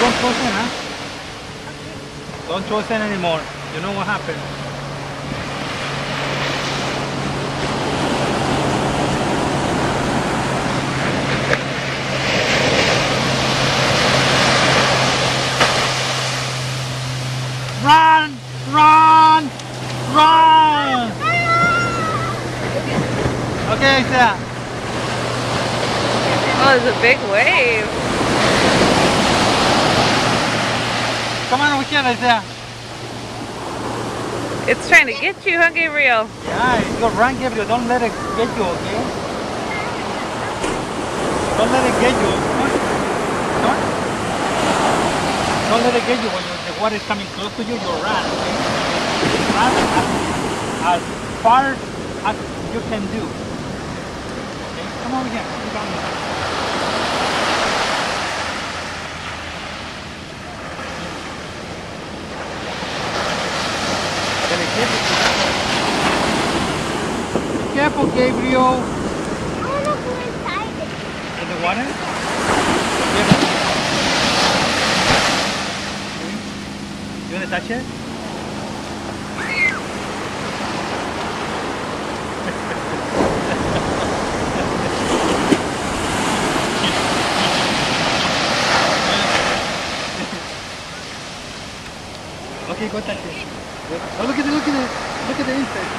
don't choose in, huh? Don't choose in anymore. You know what happened? Run! Run! Run! Okay, Isaiah. Oh, it's a big wave. Come on over here, Isaiah. It's trying to get you, huh, Gabriel? Yeah, you run, Gabriel. Don't let it get you, okay? Don't let it get you. Come on. Come on. Don't let it get you. When the water is coming close to you, you run, okay? Run as far as you can do. Okay? Come over here. Come on. Be careful, Gabriel. I want to go inside it. In the water? You want to touch it? Okay, go touch it. Oh, look at it, look at it. Look at the inside.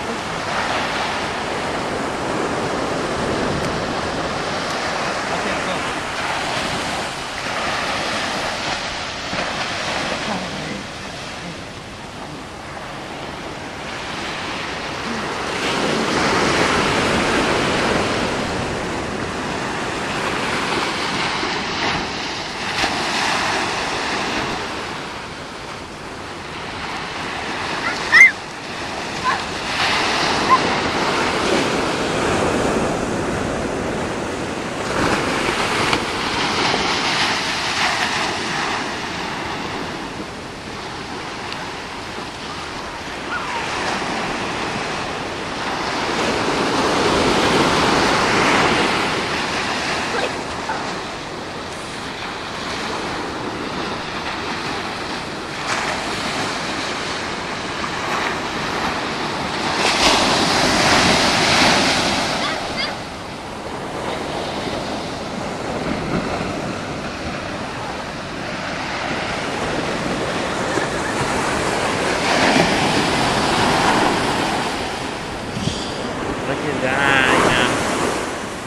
Look at that.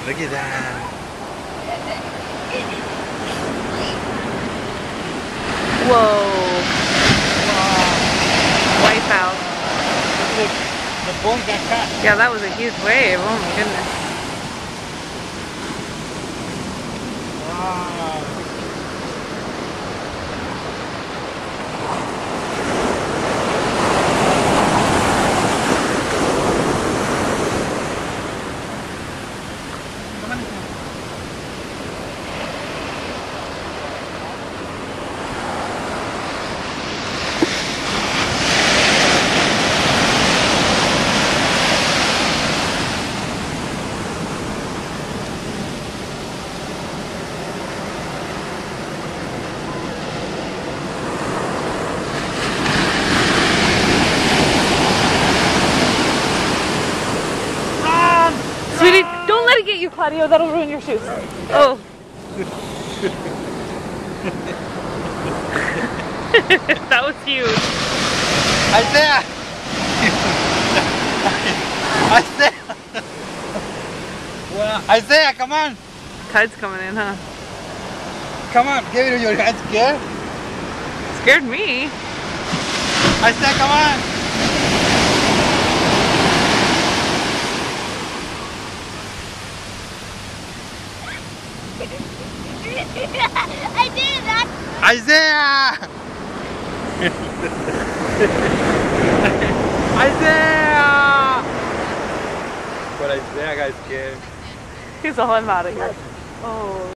Look at that. Whoa. Wipe out. Look, the boat got cut. Yeah, that was a huge wave. Oh my goodness. Wow. Sweetie, don't let it get you, Claudio. That'll ruin your shoes. Oh. That was huge. Isaiah! Isaiah! Well, Isaiah, come on! Tide's coming in, huh? Come on, give it your hand. Scared? Scared me. Isaiah, come on! I did that. Isaiah! Isaiah! But Isaiah got scared. He's all I'm out of here. Oh.